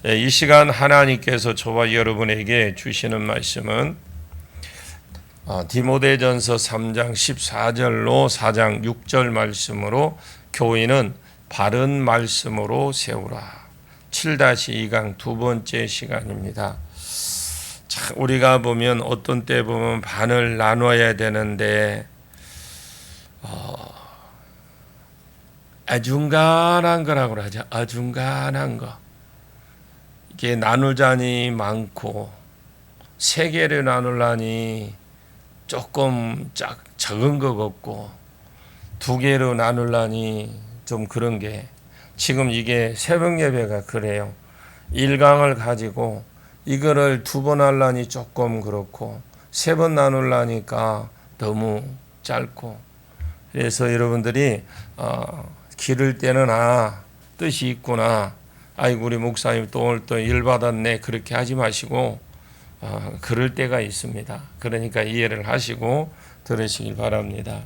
이 시간 하나님께서 저와 여러분에게 주시는 말씀은 디모데전서 3장 14절로 4장 6절 말씀으로 교인은 바른 말씀으로 세우라. 7-2강 두 번째 시간입니다. 참 우리가 보면 어떤 때 보면 반을 나눠야 되는데 어중간한 거라고 하죠. 어중간한 거. 이게 나누자니 많고 세 개를 나누려니 조금 적은 것 같고 두 개로 나누려니 좀 그런 게 지금 이게 새벽 예배가 그래요. 1강을 가지고 이거를 두 번 하려니 조금 그렇고 세 번 나누려니까 너무 짧고 그래서 여러분들이 기를 때는 뜻이 있구나. 아이고 우리 목사님 또 오늘 또 일 받았네 그렇게 하지 마시고 그럴 때가 있습니다. 그러니까 이해를 하시고 들으시길 바랍니다.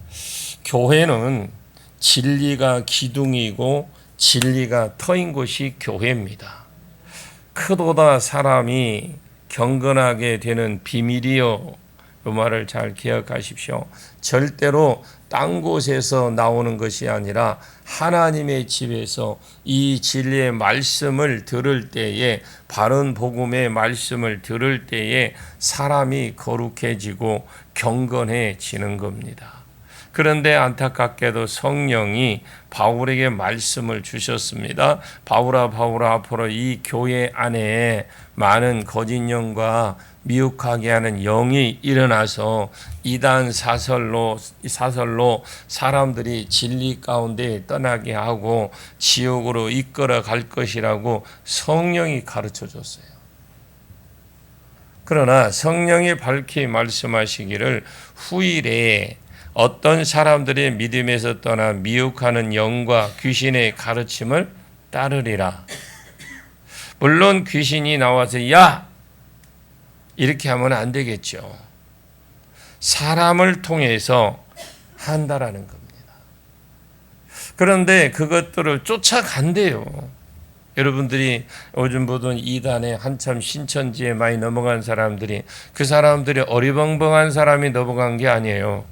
교회는 진리가 기둥이고 진리가 터인 곳이 교회입니다. 크도다 사람이 경건하게 되는 비밀이요. 이 말을 잘 기억하십시오. 절대로 딴 곳에서 나오는 것이 아니라 하나님의 집에서 이 진리의 말씀을 들을 때에 바른 복음의 말씀을 들을 때에 사람이 거룩해지고 경건해지는 겁니다. 그런데 안타깝게도 성령이 바울에게 말씀을 주셨습니다. 바울아 앞으로 이 교회 안에 많은 거짓 영과 미혹하게 하는 영이 일어나서 이단 사설로 사람들이 진리 가운데 떠나게 하고 지옥으로 이끌어 갈 것이라고 성령이 가르쳐 줬어요. 그러나 성령이 밝히 말씀하시기를 후일에 어떤 사람들의 믿음에서 떠나 미혹하는 영과 귀신의 가르침을 따르리라. 물론 귀신이 나와서 야! 이렇게 하면 안 되겠죠. 사람을 통해서 한다라는 겁니다. 그런데 그것들을 쫓아간대요. 여러분들이 요즘 보던 이단에 한참 신천지에 많이 넘어간 사람들이 그 사람들이 어리벙벙한 사람이 넘어간 게 아니에요.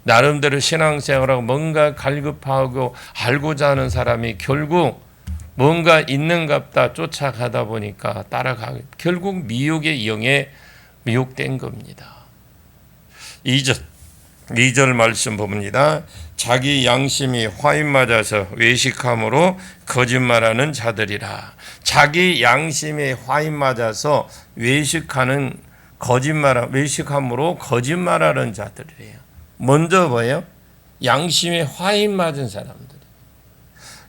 나름대로 신앙생활하고 뭔가 갈급하고 알고자 하는 사람이 결국 뭔가 있는갑다 쫓아가다 보니까 따라가게 결국 미혹의 영에 미혹된 겁니다. 2절 말씀 봅니다. 자기 양심이 화인 맞아서 외식함으로 거짓말하는 자들이라. 자기 양심이 화인 맞아서 외식함으로 거짓말하는 자들이래요. 먼저 뭐예요? 양심에 화인 맞은 사람들.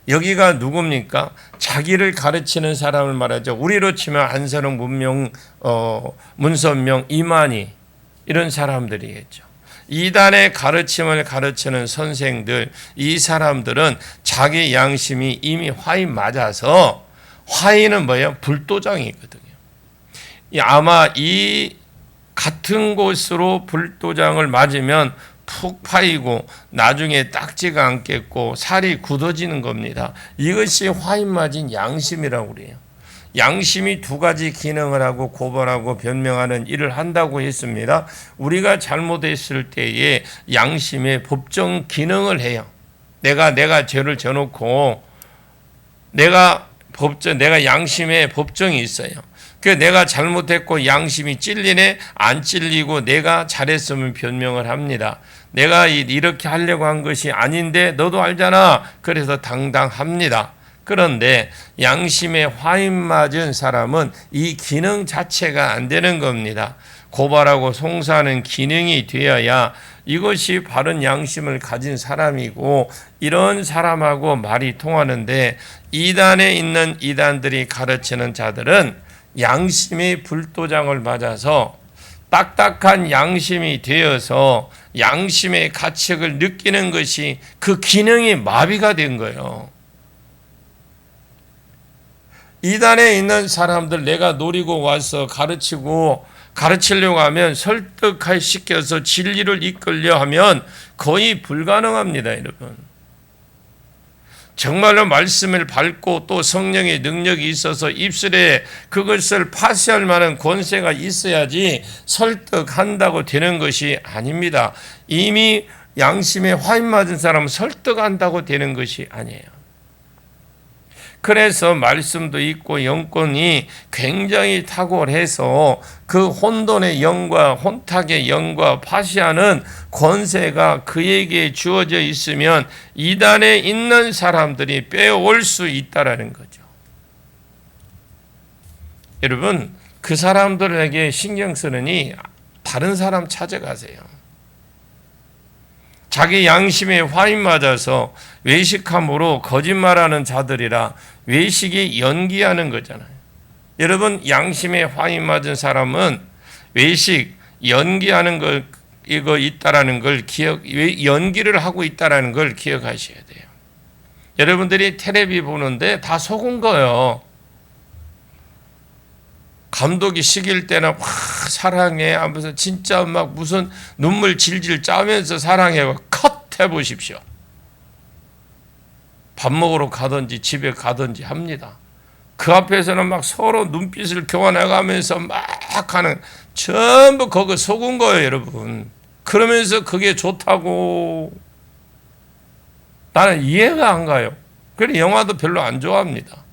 여기가 누굽니까? 자기를 가르치는 사람을 말하죠. 우리로 치면 안선홍, 문선명, 이만희 이런 사람들이겠죠. 이단의 가르침을 가르치는 선생들, 이 사람들은 자기 양심이 이미 화인 맞아서 화인은 뭐예요? 불도장이거든요. 아마 이 같은 곳으로 불도장을 맞으면 푹 파이고 나중에 딱지가 않겠고 살이 굳어지는 겁니다. 이것이 화인 맞은 양심이라고 그래요. 양심이 두 가지 기능을 하고 고발하고 변명하는 일을 한다고 했습니다. 우리가 잘못했을 때에 양심의 법정 기능을 해요. 내가 죄를 져놓고 내가 양심의 법정이 있어요. 내가 잘못했고 양심이 찔리네 안 찔리고 내가 잘했으면 변명을 합니다. 내가 이렇게 하려고 한 것이 아닌데 너도 알잖아. 그래서 당당합니다. 그런데 양심에 화인 맞은 사람은 이 기능 자체가 안 되는 겁니다. 고발하고 송사하는 기능이 되어야 이것이 바른 양심을 가진 사람이고 이런 사람하고 말이 통하는데 이단에 있는 이단들이 가르치는 자들은 양심이 불도장을 맞아서 딱딱한 양심이 되어서 양심의 가책을 느끼는 것이 그 기능이 마비가 된 거예요. 이단에 있는 사람들 내가 노리고 와서 가르치려고 하면 설득시켜서 진리를 이끌려 하면 거의 불가능합니다, 여러분. 정말로 말씀을 밟고 또 성령의 능력이 있어서 입술에 그것을 파쇄할 만한 권세가 있어야지 설득한다고 되는 것이 아닙니다. 이미 양심에 화인 맞은 사람은 설득한다고 되는 것이 아니에요. 그래서 말씀도 있고 영권이 굉장히 탁월해서 그 혼돈의 영과 혼탁의 영과 파시하는 권세가 그에게 주어져 있으면 이단에 있는 사람들이 빼올 수 있다라는 거죠. 여러분, 그 사람들에게 신경 쓰느니 다른 사람 찾아가세요. 자기 양심에 화인 맞아서 외식함으로 거짓말하는 자들이라 외식이 연기하는 거잖아요. 여러분, 양심에 화인 맞은 사람은 외식 연기하는 걸 이거 있다라는 걸 연기를 하고 있다라는 걸 기억하셔야 돼요. 여러분들이 텔레비 보는데 다 속은 거예요. 감독이 시킬 때는 와 사랑해 하면서 진짜 막 무슨 눈물 질질 짜면서 사랑해 컷 해보십시오. 밥 먹으러 가든지 집에 가든지 합니다. 그 앞에서는 막 서로 눈빛을 교환해가면서 막 하는, 전부 그거 속은 거예요, 여러분. 그러면서 그게 좋다고 나는 이해가 안 가요. 그래서 영화도 별로 안 좋아합니다.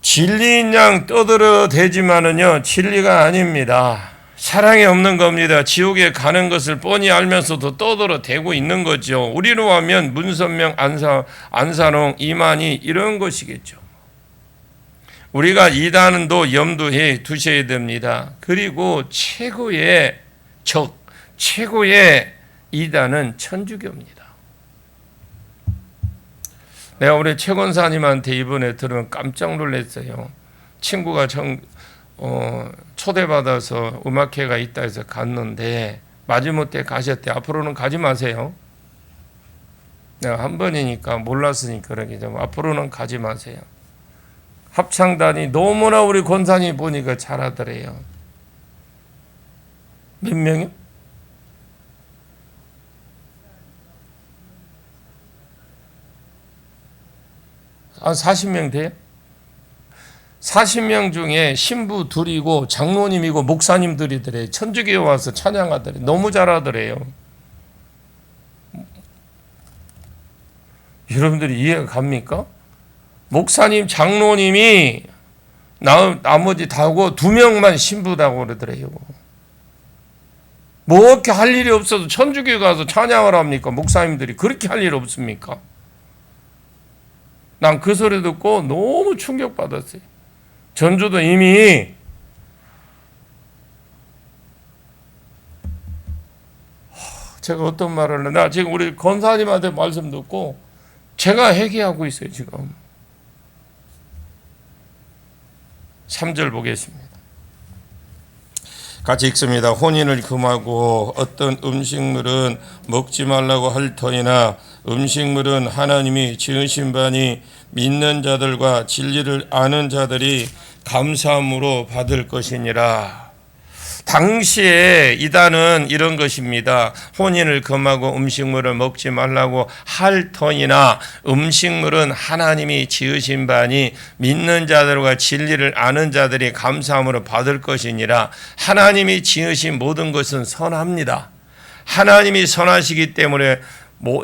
진리인 양 떠들어대지만은요, 진리가 아닙니다. 사랑이 없는 겁니다. 지옥에 가는 것을 뻔히 알면서도 떠들어대고 있는 거죠. 우리로 하면 문선명, 안산홍, 이만희 이런 것이겠죠. 우리가 이단도 염두해 두셔야 됩니다. 그리고 최고의 적, 최고의 이단은 천주교입니다. 내가 우리 최 권사님한테 이번에 들으면 깜짝 놀랐어요. 친구가 초대받아서 음악회가 있다 해서 갔는데 마지못해 가셨대. 앞으로는 가지 마세요. 내가 한 번이니까 몰랐으니까 그러게 좀 앞으로는 가지 마세요. 합창단이 너무나 우리 권사님 보니까 잘하더래요. 몇 명이요? 한 40명 돼요? 40명 중에 신부 둘이고 장로님이고 목사님들이더래요. 천주교에 와서 찬양하더래요. 너무 잘하더래요. 여러분들이 이해가 갑니까? 목사님, 장로님이 나머지 다고 2명만 신부다고 그러더래요. 뭐 이렇게 할 일이 없어도 천주교에 가서 찬양을 합니까? 목사님들이 그렇게 할 일 없습니까? 난 그 소리 듣고 너무 충격받았어요. 전주도 이미 제가 어떤 말을 하나, 나 지금 우리 권사님한테 말씀 듣고 제가 회개하고 있어요. 지금 3절 보겠습니다. 같이 읽습니다. 혼인을 금하고 어떤 음식물은 먹지 말라고 할 터이나 음식물은 하나님이 지으신 바니 믿는 자들과 진리를 아는 자들이 감사함으로 받을 것이니라. 당시에 이단은 이런 것입니다. 혼인을 금하고 음식물을 먹지 말라고 할 터이나 음식물은 하나님이 지으신 바니 믿는 자들과 진리를 아는 자들이 감사함으로 받을 것이니라. 하나님이 지으신 모든 것은 선합니다. 하나님이 선하시기 때문에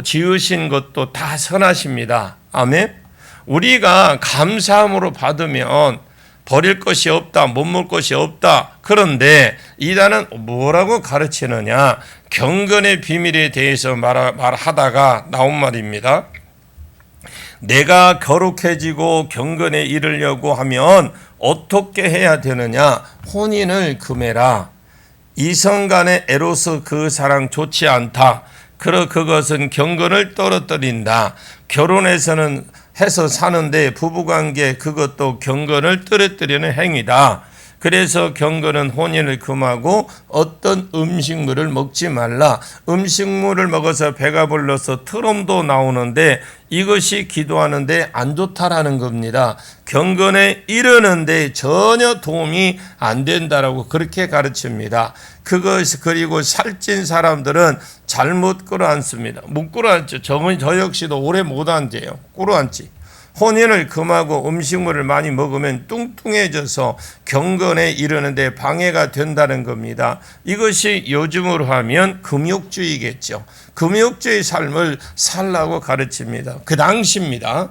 지으신 것도 다 선하십니다. 아멘. 우리가 감사함으로 받으면 버릴 것이 없다, 못 먹을 것이 없다. 그런데 이단은 뭐라고 가르치느냐? 경건의 비밀에 대해서 말하다가 나온 말입니다. 내가 거룩해지고 경건에 이르려고 하면 어떻게 해야 되느냐? 혼인을 금해라. 이성 간의 에로스 그 사랑 좋지 않다. 그것은 경건을 떨어뜨린다. 결혼해서 사는데 부부관계 그것도 경건을 떨어뜨리는 행위다. 그래서 경건은 혼인을 금하고 어떤 음식물을 먹지 말라. 음식물을 먹어서 배가 불러서 트럼도 나오는데 이것이 기도하는데 안 좋다라는 겁니다. 경건에 이르는데 전혀 도움이 안 된다라고 그렇게 가르칩니다. 그리고 살찐 사람들은 잘못 끌어안습니다. 못 끌어안죠. 저 역시도 오래 못 앉아요. 끌어안지. 혼인을 금하고 음식물을 많이 먹으면 뚱뚱해져서 경건에 이르는데 방해가 된다는 겁니다. 이것이 요즘으로 하면 금욕주의겠죠. 금욕주의 삶을 살라고 가르칩니다. 그 당시입니다.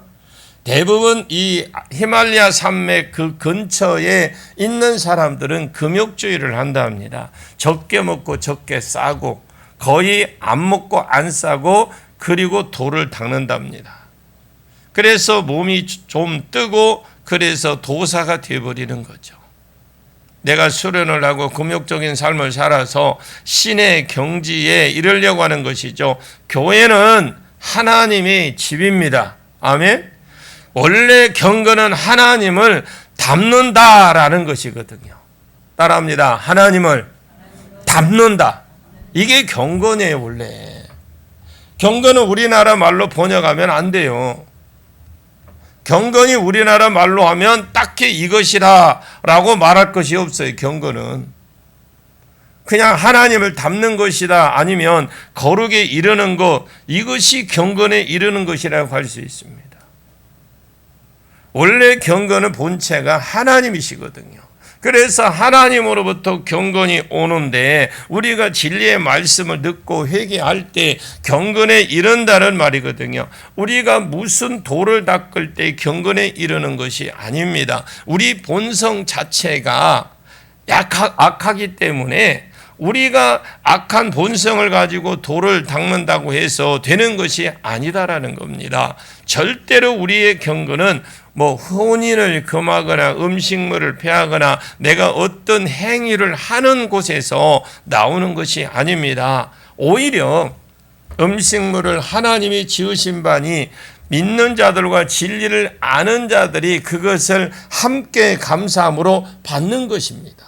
대부분 이 히말라야 산맥 그 근처에 있는 사람들은 금욕주의를 한다 합니다. 적게 먹고 적게 싸고 거의 안 먹고 안 싸고 그리고 돌을 닦는답니다. 그래서 몸이 좀 뜨고 그래서 도사가 되어버리는 거죠. 내가 수련을 하고 금욕적인 삶을 살아서 신의 경지에 이르려고 하는 것이죠. 교회는 하나님의 집입니다. 아멘. 원래 경건은 하나님을 닮는다라는 것이거든요. 따라합니다. 하나님을 닮는다. 이게 경건이에요. 원래 경건은 우리나라 말로 번역하면 안 돼요. 경건이 우리나라 말로 하면 딱히 이것이라 라고 말할 것이 없어요. 경건은 그냥 하나님을 닮는 것이다, 아니면 거룩에 이르는 것, 이것이 경건에 이르는 것이라고 할 수 있습니다. 원래 경건은 본체가 하나님이시거든요. 그래서 하나님으로부터 경건이 오는데 우리가 진리의 말씀을 듣고 회개할 때 경건에 이른다는 말이거든요. 우리가 무슨 돌을 닦을 때 경건에 이르는 것이 아닙니다. 우리 본성 자체가 악하기 때문에 우리가 악한 본성을 가지고 돌을 닦는다고 해서 되는 것이 아니다라는 겁니다. 절대로 우리의 경건은 혼인을 금하거나 음식물을 폐하거나 내가 어떤 행위를 하는 곳에서 나오는 것이 아닙니다. 오히려 음식물을 하나님이 지으신 바니 믿는 자들과 진리를 아는 자들이 그것을 함께 감사함으로 받는 것입니다.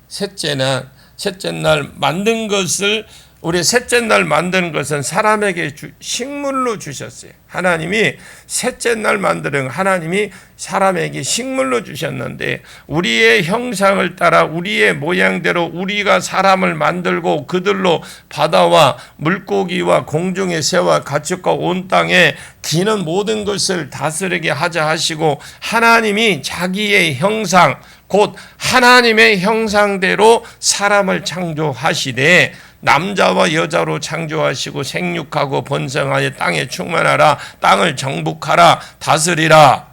셋째 날 만든 것을, 우리 셋째 날 만든 것은 사람에게 식물로 주셨어요. 하나님이 셋째 날 만드는 하나님이 사람에게 식물로 주셨는데 우리의 형상을 따라 우리의 모양대로 우리가 사람을 만들고 그들로 바다와 물고기와 공중의 새와 가축과 온 땅에 기는 모든 것을 다스리게 하자 하시고, 하나님이 자기의 형상 곧 하나님의 형상대로 사람을 창조하시되 남자와 여자로 창조하시고 생육하고 번성하여 땅에 충만하라, 땅을 정복하라, 다스리라.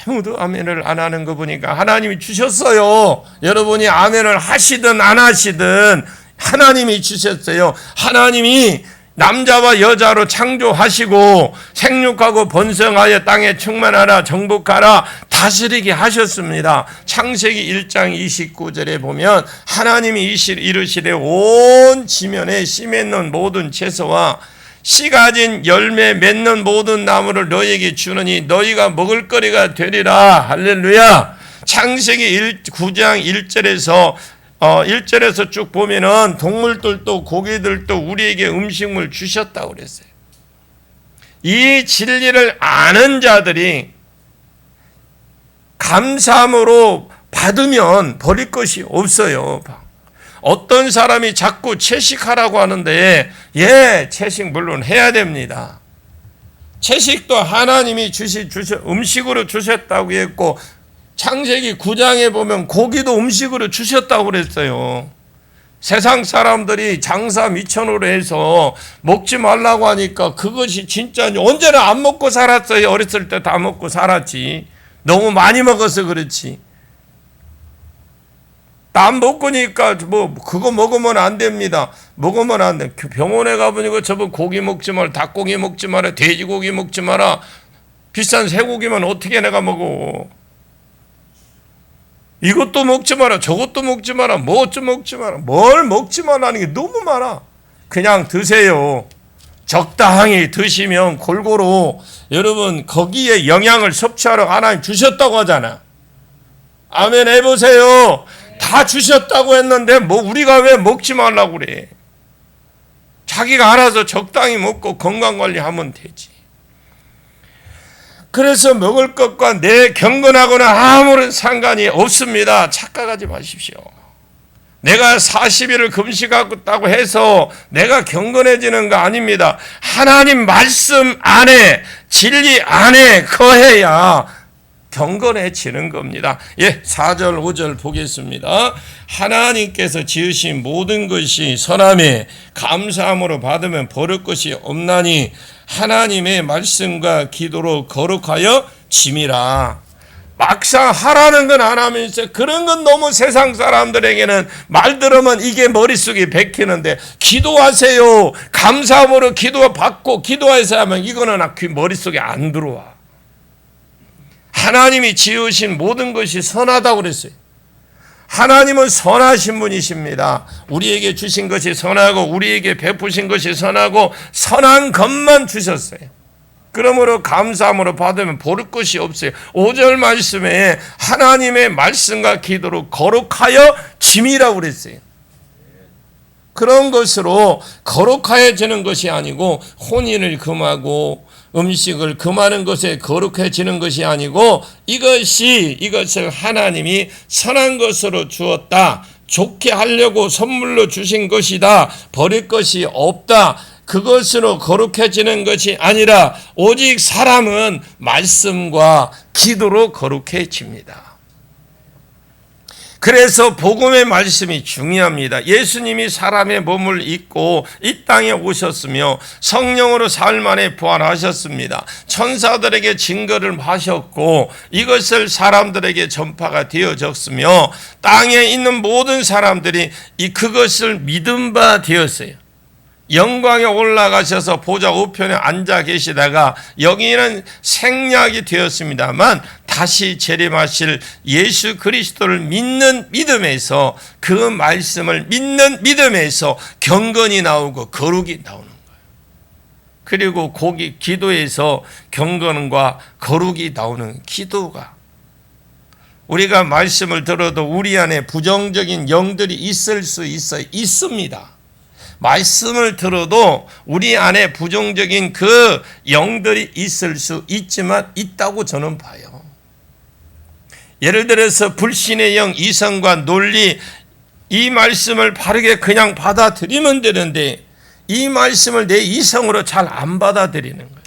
아무도 아멘을 안 하는 거 보니까 하나님이 주셨어요. 여러분이 아멘을 하시든 안 하시든 하나님이 주셨어요. 하나님이 남자와 여자로 창조하시고 생육하고 번성하여 땅에 충만하라, 정복하라, 다스리게 하셨습니다. 창세기 1장 29절에 보면 하나님이 이르시되 온 지면에 씨 맺는 모든 채소와 씨 가진 열매 맺는 모든 나무를 너희에게 주느니 너희가 먹을 거리가 되리라. 할렐루야. 창세기 9장 1절에서 쭉 보면은 동물들도 고기들도 우리에게 음식물 주셨다고 그랬어요. 이 진리를 아는 자들이 감사함으로 받으면 버릴 것이 없어요. 어떤 사람이 자꾸 채식하라고 하는데, 채식 물론 해야 됩니다. 채식도 하나님이 음식으로 주셨다고 했고, 창세기 9장에 보면 고기도 음식으로 주셨다고 그랬어요. 세상 사람들이 장사 미천으로 해서 먹지 말라고 하니까 그것이 진짜 언제나 안 먹고 살았어요. 어렸을 때 다 먹고 살았지. 너무 많이 먹어서 그렇지. 안 먹으니까 그거 먹으면 안 됩니다. 먹으면 안 돼. 병원에 가보니까 저번 고기 먹지 마라, 닭고기 먹지 마라, 돼지고기 먹지 마라. 비싼 쇠고기만 어떻게 내가 먹어. 이것도 먹지 마라, 저것도 먹지 마라, 뭐 좀 먹지 마라. 뭘 먹지 말라는 게 너무 많아. 그냥 드세요. 적당히 드시면 골고루 여러분 거기에 영양을 섭취하러 하나님 주셨다고 하잖아. 아멘 해보세요. 다 주셨다고 했는데 뭐 우리가 왜 먹지 말라고 그래. 자기가 알아서 적당히 먹고 건강관리하면 되지. 그래서 먹을 것과 내 경건하고는 아무런 상관이 없습니다. 착각하지 마십시오. 내가 40일을 금식하겠다고 해서 내가 경건해지는 거 아닙니다. 하나님 말씀 안에, 진리 안에 거해야 경건해지는 겁니다. 4절 5절 보겠습니다. 하나님께서 지으신 모든 것이 선함에 감사함으로 받으면 버릴 것이 없나니 하나님의 말씀과 기도로 거룩하여 짐이라. 막상 하라는 건 안 하면서 그런 건 너무 세상 사람들에게는 말 들으면 이게 머릿속에 박히는데 기도하세요. 감사함으로 기도받고 기도해서 하면 이거는 머릿속에 안 들어와. 하나님이 지으신 모든 것이 선하다고 그랬어요. 하나님은 선하신 분이십니다. 우리에게 주신 것이 선하고 우리에게 베푸신 것이 선하고 선한 것만 주셨어요. 그러므로 감사함으로 받으면 버릴 것이 없어요. 5절 말씀에 하나님의 말씀과 기도로 거룩하여 짐이라고 그랬어요. 그런 것으로 거룩해지는 것이 아니고 혼인을 금하고 음식을 금하는 것에 거룩해지는 것이 아니고 이것을 하나님이 선한 것으로 주었다. 좋게 하려고 선물로 주신 것이다. 버릴 것이 없다. 그것으로 거룩해지는 것이 아니라 오직 사람은 말씀과 기도로 거룩해집니다. 그래서 복음의 말씀이 중요합니다. 예수님이 사람의 몸을 입고 이 땅에 오셨으며 성령으로 사흘 만에 부활하셨습니다. 천사들에게 증거를 하셨고 이것을 사람들에게 전파가 되어졌으며 땅에 있는 모든 사람들이 그것을 믿은 바 되었어요. 영광에 올라가셔서 보좌 우편에 앉아 계시다가 여기는 생략이 되었습니다만 다시 재림하실 예수 그리스도를 믿는 믿음에서 그 말씀을 믿는 믿음에서 경건이 나오고 거룩이 나오는 거예요. 그리고 기도에서 경건과 거룩이 나오는 기도가 우리가 말씀을 들어도 우리 안에 부정적인 영들이 있을 수 있습니다. 말씀을 들어도 우리 안에 부정적인 그 영들이 있을 수 있지만 있다고 저는 봐요. 예를 들어서 불신의 영, 이성과 논리 이 말씀을 바르게 그냥 받아들이면 되는데 이 말씀을 내 이성으로 잘 안 받아들이는 거예요.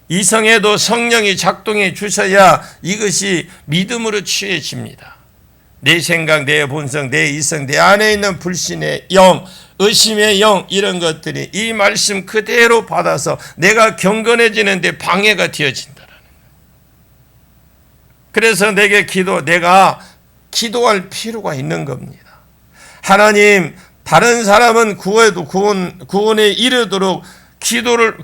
이성에도 성령이 작동해 주셔야 이것이 믿음으로 취해집니다. 내 생각, 내 본성, 내 이성, 내 안에 있는 불신의 영, 의심의 영 이런 것들이 이 말씀 그대로 받아서 내가 경건해지는데 방해가 되어진다라는 거예요. 그래서 내가 기도할 필요가 있는 겁니다. 하나님, 다른 사람은 구원에 이르도록 기도를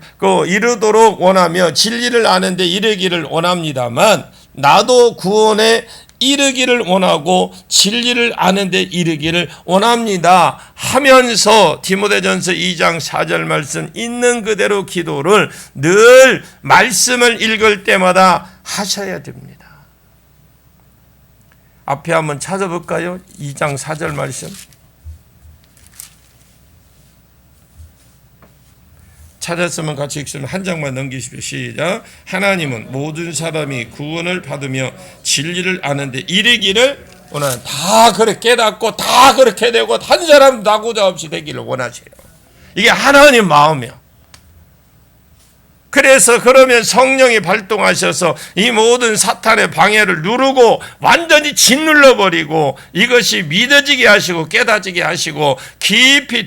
이르도록 원하며 진리를 아는데 이르기를 원합니다만 나도 구원에 이르기를 원하고 진리를 아는데 이르기를 원합니다 하면서 디모데전서 2장 4절 말씀 있는 그대로 기도를 늘 말씀을 읽을 때마다 하셔야 됩니다. 앞에 한번 찾아볼까요? 2장 4절 말씀 찾았으면 같이 읽으면 한 장만 넘기십시오. 시작. 하나님은 모든 사람이 구원을 받으며 진리를 아는데 이르기를 원하는 다 그렇게 깨닫고 다 그렇게 되고 한 사람도 나고자 없이 되기를 원하세요. 이게 하나님 마음이에요. 그래서 그러면 성령이 발동하셔서 이 모든 사탄의 방해를 누르고 완전히 짓눌러버리고 이것이 믿어지게 하시고 깨닫지게 하시고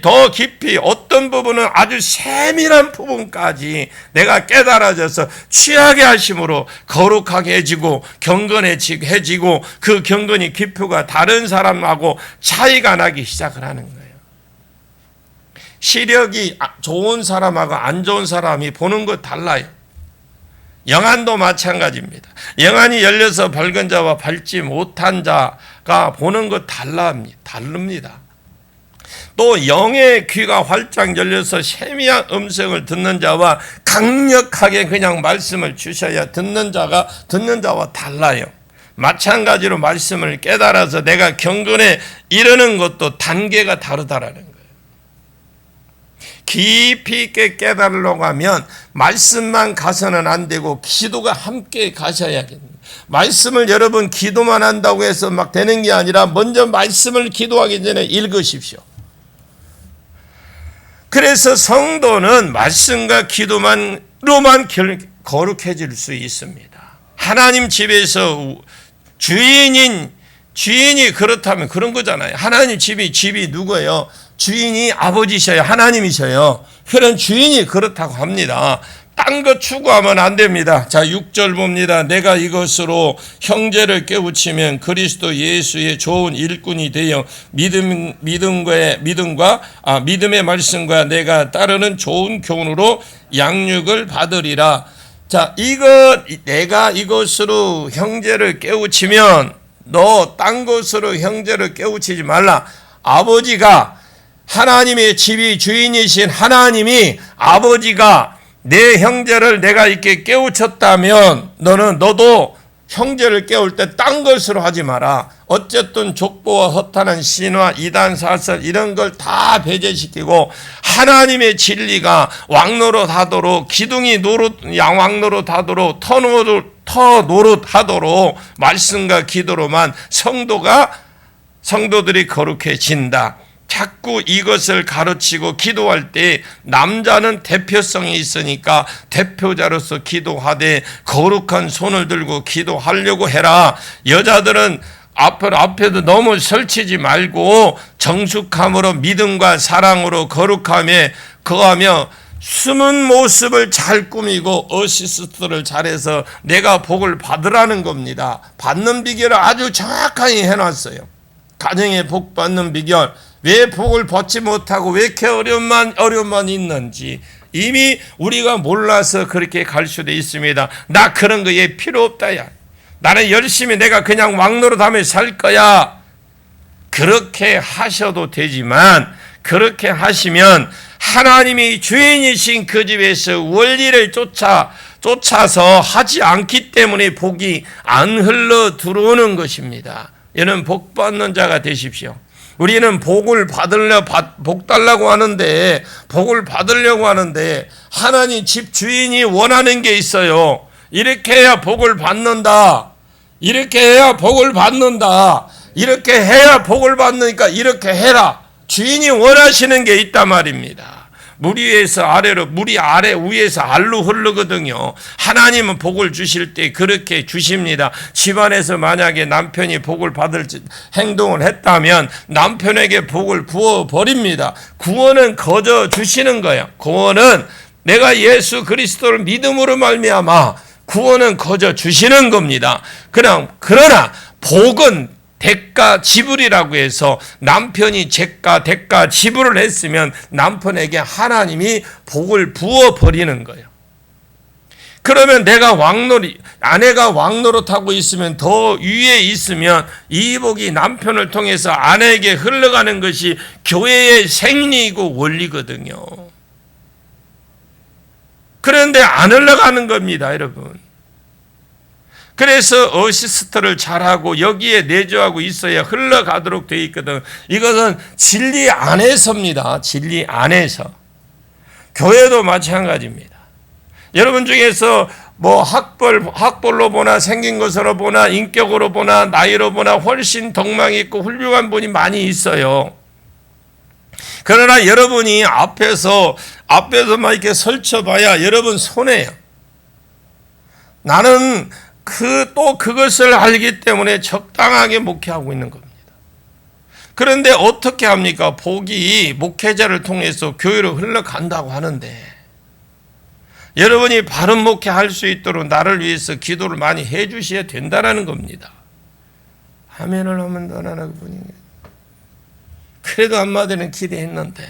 더 깊이 어떤 부분은 아주 세밀한 부분까지 내가 깨달아져서 취하게 하심으로 거룩하게 해지고 경건해지고 그 경건이 깊이가 다른 사람하고 차이가 나기 시작을 하는 거예요. 시력이 좋은 사람하고 안 좋은 사람이 보는 것 달라요. 영안도 마찬가지입니다. 영안이 열려서 밝은 자와 밝지 못한 자가 보는 것 다릅니다. 또 영의 귀가 활짝 열려서 세미한 음성을 듣는 자와 강력하게 그냥 말씀을 주셔야 듣는 자와 달라요. 마찬가지로 말씀을 깨달아서 내가 경건에 이르는 것도 단계가 다르다라는 거예요. 깊이 있게 깨달으려고 하면 말씀만 가서는 안 되고 기도가 함께 가셔야겠네요. 말씀을 여러분 기도만 한다고 해서 막 되는 게 아니라 먼저 말씀을 기도하기 전에 읽으십시오. 그래서 성도는 말씀과 기도만으로만 거룩해질 수 있습니다. 하나님 집에서 주인이 그렇다면 그런 거잖아요. 하나님 집이 누구예요? 주인이 아버지셔요. 하나님이셔요. 그런 주인이 그렇다고 합니다. 딴 거 추구하면 안 됩니다. 자, 6절 봅니다. 내가 이것으로 형제를 깨우치면 그리스도 예수의 좋은 일꾼이 되어 믿음의 말씀과 내가 따르는 좋은 교훈으로 양육을 받으리라. 자, 내가 이것으로 형제를 깨우치면 너 딴 것으로 형제를 깨우치지 말라. 아버지가 하나님의 집이 주인이신 하나님이 아버지가 내 형제를 내가 이렇게 깨우쳤다면 너도 형제를 깨울 때 딴 것으로 하지 마라. 어쨌든 족보와 허탄한 신화, 이단, 사설 이런 걸 다 배제시키고 하나님의 진리가 왕노릇하도록 기둥이 왕노릇하도록 터노릇하도록 말씀과 기도로만 성도들이 거룩해진다. 자꾸 이것을 가르치고 기도할 때 남자는 대표성이 있으니까 대표자로서 기도하되 거룩한 손을 들고 기도하려고 해라. 여자들은 앞에도 너무 설치지 말고 정숙함으로 믿음과 사랑으로 거룩함에 거하며 숨은 모습을 잘 꾸미고 어시스트를 잘해서 내가 복을 받으라는 겁니다. 받는 비결을 아주 정확하게 해놨어요. 가정에 복 받는 비결, 왜 복을 받지 못하고 왜 이렇게 어려움만 있는지 이미 우리가 몰라서 그렇게 갈 수도 있습니다. 나 그런 거에 필요 없다. 야, 나는 열심히 내가 그냥 왕노릇하며 살 거야. 그렇게 하셔도 되지만 그렇게 하시면 하나님이 주인이신 그 집에서 원리를 쫓아서 하지 않기 때문에 복이 안 흘러 들어오는 것입니다. 여러분 복 받는 자가 되십시오. 우리는 복을 복 달라고 하는데 복을 받으려고 하는데 하나님 집 주인이 원하는 게 있어요. 이렇게 해야 복을 받는다. 이렇게 해야 복을 받는다. 이렇게 해야 복을 받으니까 이렇게 해라. 주인이 원하시는 게 있단 말입니다. 물 위에서 아래로, 물이 아래 위에서 알로 흐르거든요. 하나님은 복을 주실 때 그렇게 주십니다. 집안에서 만약에 남편이 복을 받을 행동을 했다면 남편에게 복을 부어버립니다. 구원은 거저 주시는 거예요. 구원은 내가 예수 그리스도를 믿음으로 말미암아 구원은 거저 주시는 겁니다. 그러나 복은 대가 지불이라고 해서 남편이 대가 지불을 했으면 남편에게 하나님이 복을 부어버리는 거예요. 그러면 아내가 왕노릇하고 있으면 더 위에 있으면 이 복이 남편을 통해서 아내에게 흘러가는 것이 교회의 생리이고 원리거든요. 그런데 안 흘러가는 겁니다, 여러분. 그래서 어시스트를 잘하고 여기에 내조하고 있어야 흘러가도록 되어 있거든. 이것은 진리 안에서입니다. 진리 안에서. 교회도 마찬가지입니다. 여러분 중에서 뭐 학벌로 보나 생긴 것으로 보나 인격으로 보나 나이로 보나 훨씬 덕망이 있고 훌륭한 분이 많이 있어요. 그러나 여러분이 앞에서만 이렇게 설쳐봐야 여러분 손해요. 나는 그것을 알기 때문에 적당하게 목회하고 있는 겁니다. 그런데 어떻게 합니까? 복이 목회자를 통해서 교회로 흘러간다고 하는데 여러분이 바른 목회할 수 있도록 나를 위해서 기도를 많이 해 주셔야 된다는 겁니다. 아멘을 하면 너나는 분이 그래도 한마디는 기대했는데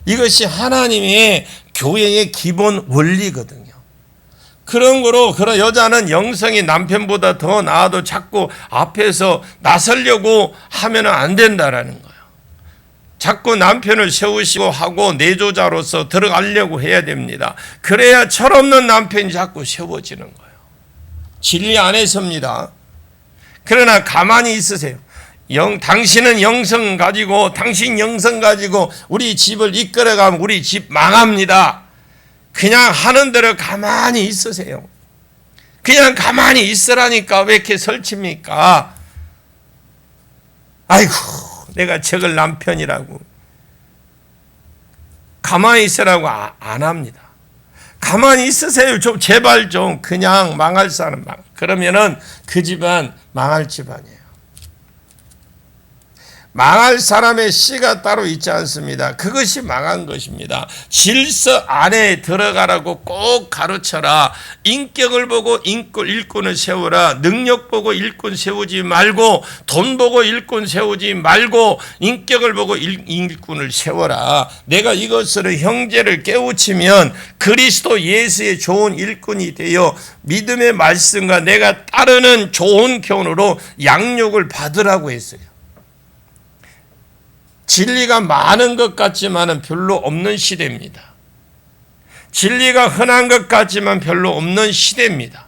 이것이 하나님의 교회의 기본 원리거든요. 그런 여자는 영성이 남편보다 더 나아도 자꾸 앞에서 나서려고 하면 안 된다라는 거예요. 자꾸 남편을 세우시고 하고 내조자로서 들어가려고 해야 됩니다. 그래야 철없는 남편이 자꾸 세워지는 거예요. 진리 안에서입니다. 그러나 가만히 있으세요. 당신은 영성 가지고, 당신 영성 가지고 우리 집을 이끌어가면 우리 집 망합니다. 그냥 하는 대로 가만히 있으세요. 그냥 가만히 있으라니까 왜 이렇게 설칩니까? 아이고, 내가 저걸 남편이라고. 가만히 있으라고 안 합니다. 가만히 있으세요. 좀 제발 좀. 그냥 망할 사람 망. 그러면은 그 집안 망할 집안이에요. 망할 사람의 씨가 따로 있지 않습니다. 그것이 망한 것입니다. 질서 안에 들어가라고 꼭 가르쳐라. 인격을 보고 일꾼을 세우라. 능력 보고 일꾼 세우지 말고, 돈 보고 일꾼 세우지 말고 인격을 보고 일꾼을 세워라. 내가 이것으로 형제를 깨우치면 그리스도 예수의 좋은 일꾼이 되어 믿음의 말씀과 내가 따르는 좋은 교훈으로 양육을 받으라고 했어요. 진리가 많은 것 같지만 별로 없는 시대입니다. 진리가 흔한 것 같지만 별로 없는 시대입니다.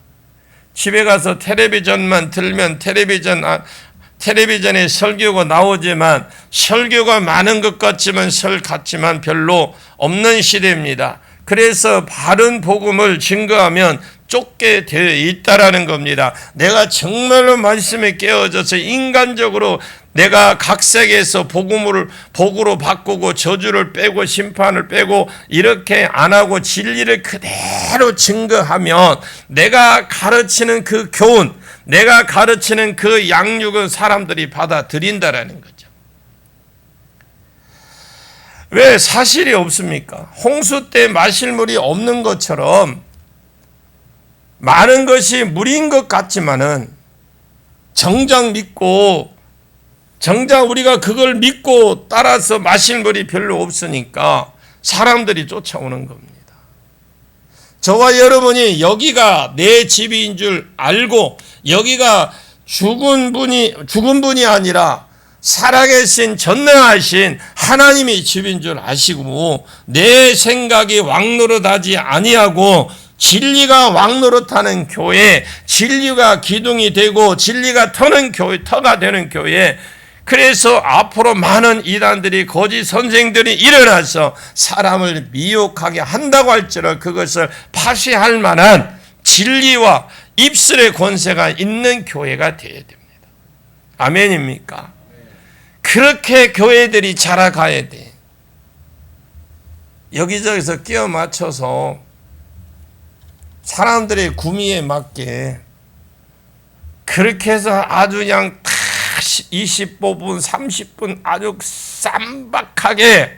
집에 가서 텔레비전만 틀면 텔레비전에 설교가 나오지만 설교가 많은 것 같지만 별로 없는 시대입니다. 그래서 바른 복음을 증거하면 쫓게 되어 있다라는 겁니다. 내가 정말로 말씀에 깨어져서 인간적으로 내가 각색해서 복으로 바꾸고 저주를 빼고 심판을 빼고 이렇게 안 하고 진리를 그대로 증거하면 내가 가르치는 그 교훈, 내가 가르치는 그 양육은 사람들이 받아들인다라는 거죠. 왜 사실이 없습니까? 홍수 때 마실 물이 없는 것처럼 많은 것이 물인 것 같지만은 정작 우리가 그걸 믿고 따라서 마실 물이 별로 없으니까 사람들이 쫓아오는 겁니다. 저와 여러분이 여기가 내 집인 줄 알고 여기가 죽은 분이 아니라 살아계신 전능하신 하나님이 집인 줄 아시고 내 생각이 왕노릇하지 아니하고 진리가 왕노릇하는 교회, 진리가 기둥이 되고 진리가 터가 되는 교회. 그래서 앞으로 많은 이단들이 거짓 선생들이 일어나서 사람을 미혹하게 한다고 할지라도 그것을 파쇄할 만한 진리와 입술의 권세가 있는 교회가 되어야 됩니다. 아멘입니까? 그렇게 교회들이 자라가야 돼. 여기저기서 끼워 맞춰서 사람들의 구미에 맞게 그렇게 해서 아주 그냥 25분, 30분 아주 쌈박하게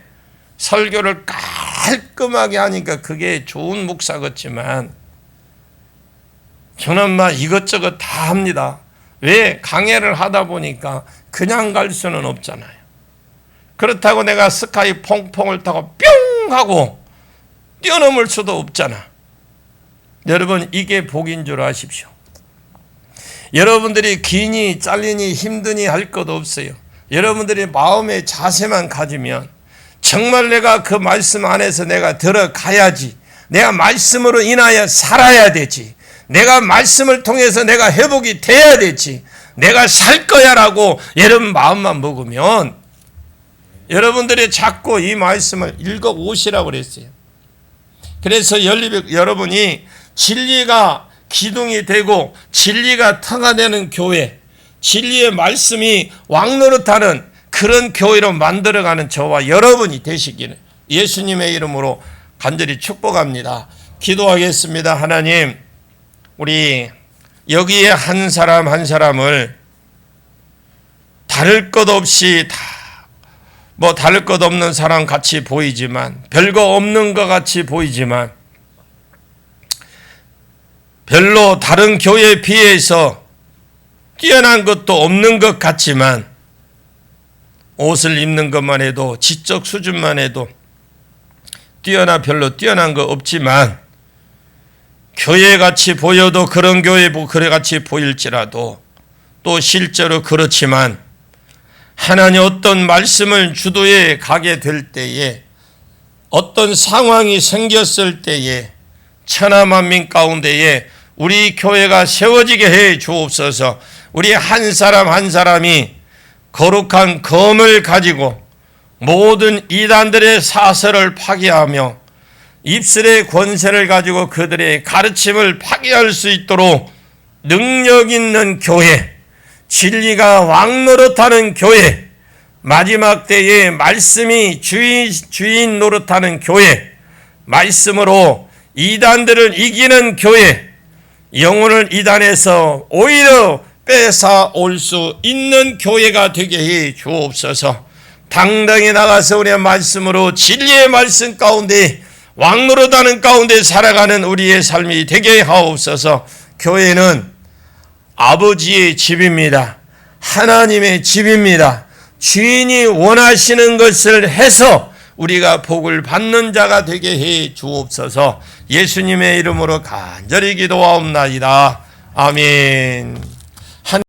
설교를 깔끔하게 하니까 그게 좋은 목사 같지만 저는 막 이것저것 다 합니다. 왜? 강해를 하다 보니까 그냥 갈 수는 없잖아요. 그렇다고 내가 스카이 퐁퐁을 타고 뿅 하고 뛰어넘을 수도 없잖아. 여러분, 이게 복인 줄 아십시오. 여러분들이 기니 잘리니 힘드니 할 것 없어요. 여러분들이 마음의 자세만 가지면 정말 내가 그 말씀 안에서 내가 들어가야지. 내가 말씀으로 인하여 살아야 되지. 내가 말씀을 통해서 내가 회복이 돼야 되지. 내가 살 거야라고 여러분 마음만 먹으면 여러분들이 자꾸 이 말씀을 읽어오시라고 그랬어요. 그래서 여러분이 진리가 기둥이 되고 진리가 터가 되는 교회, 진리의 말씀이 왕노릇하는 그런 교회로 만들어가는 저와 여러분이 되시기를 예수님의 이름으로 간절히 축복합니다. 기도하겠습니다. 하나님, 우리 여기에 한 사람 한 사람을 다를 것 없이 다를 것 없는 사람 같이 보이지만 별거 없는 것 같이 보이지만 별로 다른 교회에 비해서 뛰어난 것도 없는 것 같지만 옷을 입는 것만 해도 지적 수준만 해도 별로 뛰어난 거 없지만 교회같이 보여도 그런 교회같이 보일지라도 또 실제로 그렇지만 하나님 어떤 말씀을 주도해 가게 될 때에 어떤 상황이 생겼을 때에 천하만민 가운데에 우리 교회가 세워지게 해 주옵소서. 우리 한 사람 한 사람이 거룩한 검을 가지고 모든 이단들의 사설을 파괴하며 입술의 권세를 가지고 그들의 가르침을 파괴할 수 있도록 능력 있는 교회, 진리가 왕노릇하는 교회, 마지막 때에 말씀이 주인 노릇하는 교회, 말씀으로 이단들을 이기는 교회, 영혼을 이단에서 오히려 뺏어 올 수 있는 교회가 되게 해 주옵소서. 당당히 나가서 우리의 말씀으로 진리의 말씀 가운데 왕노릇하는 가운데 살아가는 우리의 삶이 되게 하옵소서. 교회는 아버지의 집입니다. 하나님의 집입니다. 주인이 원하시는 것을 해서 우리가 복을 받는 자가 되게 해 주옵소서. 예수님의 이름으로 간절히 기도하옵나이다. 아멘.